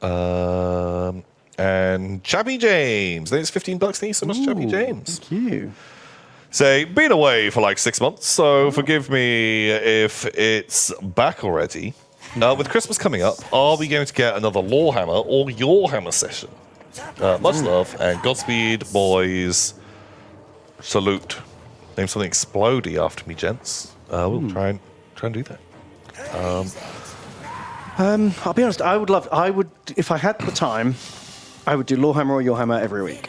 And Chubby James. I think it's $15. Thank you so much, Chubby James. Thank you. Say, been away for like 6 months, so forgive me if it's back already. With Christmas coming up, are we going to get another Lorehammer or Yourhammer session? Much love and Godspeed, boys. Salute. Name something explodey after me, gents. We'll try and do that. I'll be honest. I would, if I had the time, I would do Lorehammer or Yourhammer every week.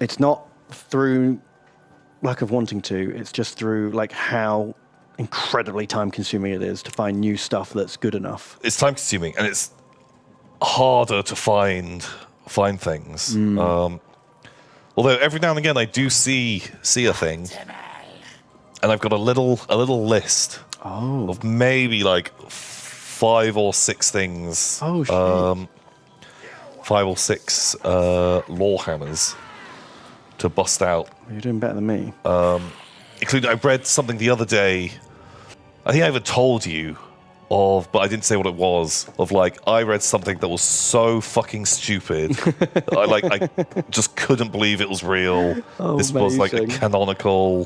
It's not through lack of wanting to. It's just through like how incredibly time-consuming it is to find new stuff that's good enough. It's time-consuming, and it's harder to find things. Although every now and again I do see a thing, and I've got a little list of maybe like 5 or 6 things. Oh shit! 5 or 6 Lorehammers to bust out. You're doing better than me. Including, I read something the other day. I think I even told you of, but I didn't say what it was. Of like, I read something that was so fucking stupid. I just couldn't believe it was real. This was like a canonical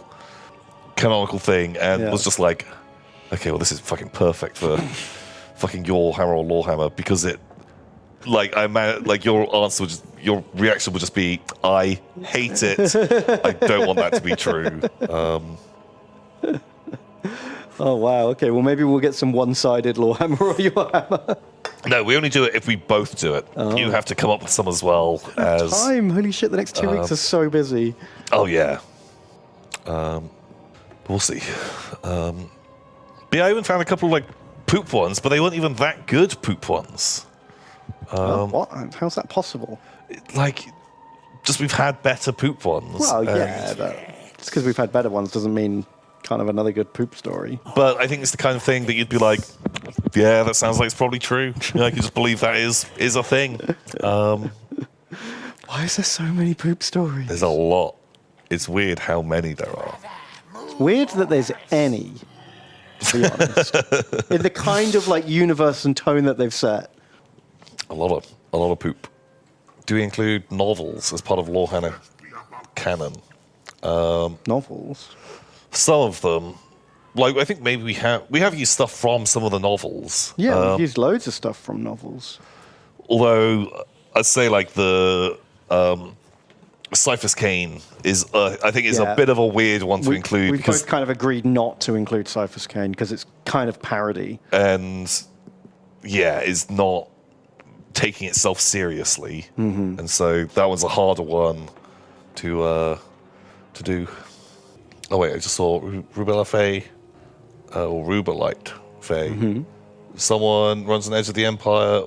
thing, and was just like, okay, well, this is fucking perfect for fucking Yourhammer or Lorehammer, because it, like, your answer would just, your reaction would just be, I hate it. I don't want that to be true. Oh, wow. Okay, well, maybe we'll get some one-sided Lorehammer or Yourhammer. No, we only do it if we both do it. You have to come up with some as well. Time! Holy shit, the next 2 weeks are so busy. Oh, yeah. We'll see. But yeah, I even found a couple of, like, poop ones, but they weren't even that good poop ones. What? How's that possible? Like, just we've had better poop ones. Well, yeah, but just because we've had better ones doesn't mean kind of another good poop story. But I think it's the kind of thing that you'd be like, yeah, that sounds like it's probably true. You know, I can just believe that is a thing. Why is there so many poop stories? There's a lot. It's weird how many there are. It's weird that there's any, to be honest. In the kind of like universe and tone that they've set. A lot of poop. Do we include novels as part of Lorehammer canon? Novels? Some of them, like I think maybe we have used stuff from some of the novels. Yeah, we've used loads of stuff from novels. Although I'd say like the Cyphers Kane is, I think, is a bit of a weird one to include. We've both kind of agreed not to include Cyphers Kane because it's kind of parody. And yeah, is not taking itself seriously. And so that one's a harder one to do. Oh wait, I just saw Rubella Faye, or Rubalite Faye. Someone runs an Edge of the Empire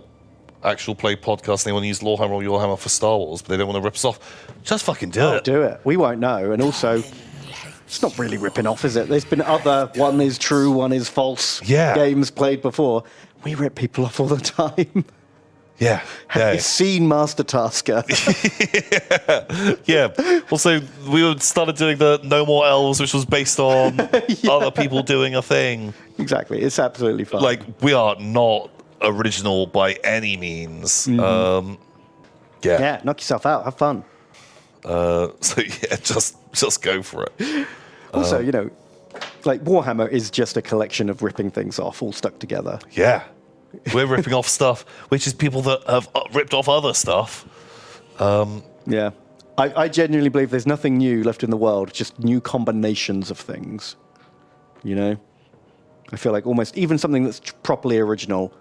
actual play podcast, and they want to use Lorehammer or Yourhammer for Star Wars, but they don't want to rip us off. Just fucking do it. Do it. We won't know. And also, it's not really ripping off, is it? There's been other one is true, one is false games played before. We rip people off all the time. Yeah. Have you seen Master Tasker? Yeah. Also, we started doing the No More Elves, which was based on other people doing a thing. Exactly. It's absolutely fun. Like, we are not original by any means. Yeah, knock yourself out. Have fun. So, yeah, just go for it. Also, you know, like Warhammer is just a collection of ripping things off, all stuck together. Yeah. We're ripping off stuff, which is people that have ripped off other stuff. Yeah. I genuinely believe there's nothing new left in the world, just new combinations of things. You know? I feel like almost even something that's properly original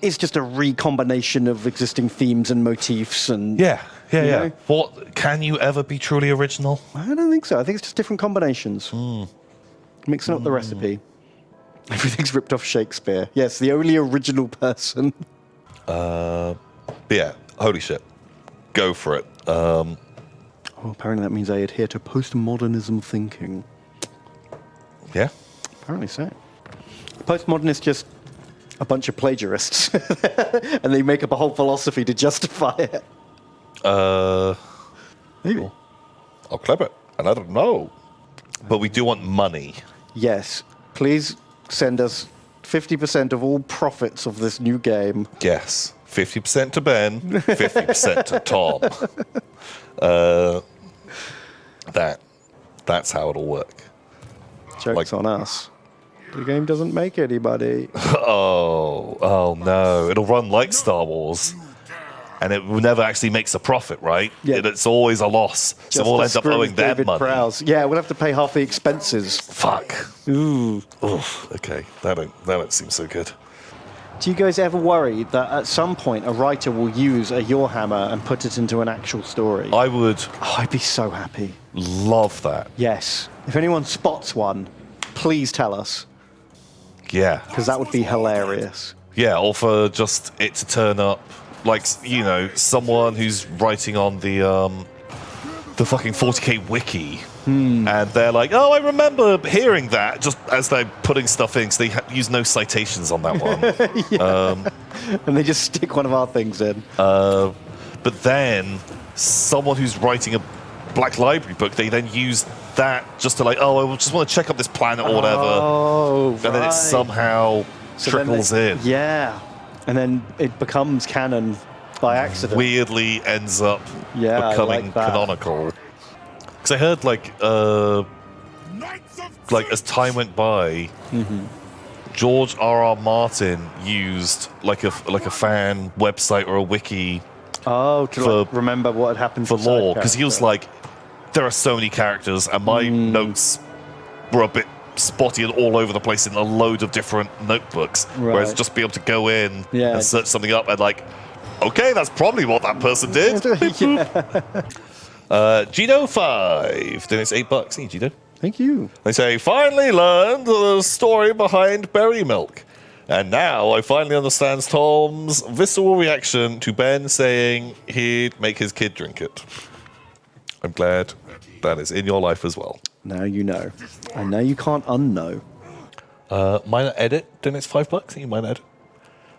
is just a recombination of existing themes and motifs and... Yeah. You know? What, can you ever be truly original? I don't think so. I think it's just different combinations. Mixing up the recipe. Everything's ripped off Shakespeare. Yes, the only original person. Yeah, holy shit. Go for it. Apparently that means I adhere to postmodernism thinking. Yeah? Apparently so. Postmodernists just a bunch of plagiarists. And they make up a whole philosophy to justify it. Maybe. Cool. I'll clip it. And I don't know. But we do want money. Yes. Please send us 50% of all profits of this new game. Yes. 50% to Ben, 50% to Tom. That's how it'll work. Joke's on us. The game doesn't make anybody. Oh no. It'll run like Star Wars. And it never actually makes a profit, right? Yeah. It's always a loss. So we'll end up owing them David money. Prowse. Yeah, we'll have to pay half the expenses. Fuck. Ooh. Oof. Okay. That don't seem so good. Do you guys ever worry that at some point a writer will use a Yourhammer and put it into an actual story? I would I'd be so happy. love that. Yes. If anyone spots one, please tell us, Yeah. because that would be hilarious. Yeah, or for just it to turn up, like, you know, someone who's writing on the fucking 40k wiki, and they're like, oh, I remember hearing that, just as they're putting stuff in, so they use no citations on that one. And they just stick one of our things in. But then, someone who's writing a Black Library book, they then use that just to like, oh, I just want to check up this planet or whatever. Oh, And then it somehow trickles in. Yeah. And then it becomes canon by accident. Weirdly ends up Yeah, I becoming like that. canonical. Because I heard like as time went by, George R.R. Martin used like a fan website or a wiki Oh, to like, remember what had happened for to side lore, because he was character. like, there are so many characters, and my notes were a bit spotty and all over the place in a load of different notebooks. Whereas Right. just be able to go in Yeah. and search something up and like, okay, that's probably what that person did. Gino 5. Then it's $8. Hey, Gino. Thank you. They say, finally learned the story behind berry milk. And now I finally understand Tom's visceral reaction to Ben saying he'd make his kid drink it. I'm glad that is in your life as well. Now you know. And now you can't unknow. Minor edit, then it's $5. You minor edit.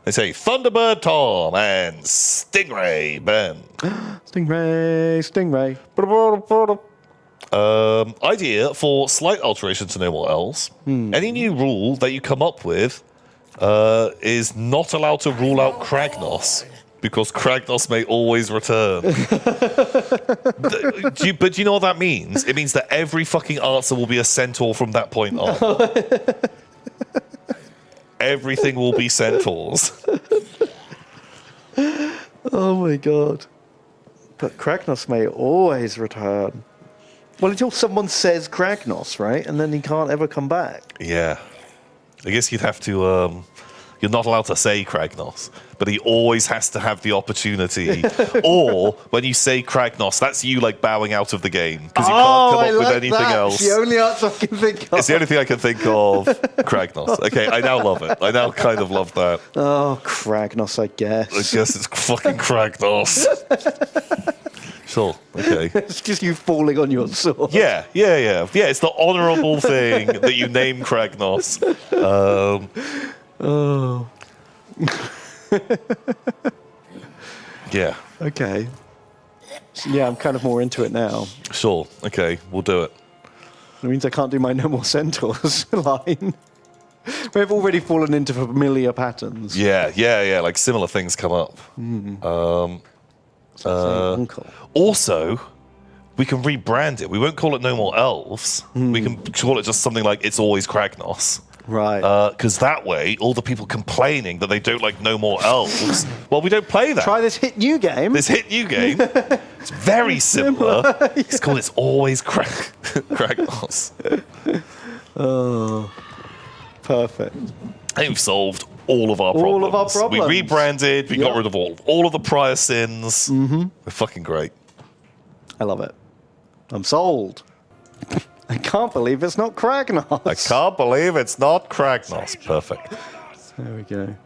They say Thunderbird Tom and Stingray Ben. Stingray. Idea for slight alteration to No More Elves. Any new rule that you come up with is not allowed to rule out Kragnos, because Kragnos may always return. But do you know what that means? It means that every fucking answer will be a centaur from that point on. Everything will be centaurs. Oh my god. But Kragnos may always return. Well, until someone says Kragnos, right? And then he can't ever come back. Yeah. I guess you'd have to... you're not allowed to say Kragnos, but he always has to have the opportunity. Or, when you say Kragnos, that's you, like, bowing out of the game, because you can't come up with anything else. It's the only answer I can think of. It's the only thing I can think of. Kragnos. Okay, I now love it. I now kind of love that. Oh, Kragnos, I guess. I guess it's fucking Kragnos. Sure, okay. It's just you falling on your sword. Yeah, it's the honourable thing that you name Kragnos. Oh. Yeah. Okay. Yeah, I'm kind of more into it now. Sure, okay, we'll do it. It means I can't do my No More Centaurs line. We've already fallen into familiar patterns. Yeah, like similar things come up. Uncle. Also, we can rebrand it. We won't call it No More Elves. We can call it just something like It's Always Kragnos. Right. Because that way, all the people complaining that they don't like No More Elves, well, we don't play that. Try this hit new game. This hit new game. It's very similar. It's called It's Always Kragnos. Oh, perfect. I think we've solved all of our problems. All of our problems. We rebranded. We got rid of all of the prior sins. Mm-hmm. We're fucking great. I love it. I'm sold. I can't believe it's not Kragnos. I can't believe it's not Kragnos. Perfect. There we go.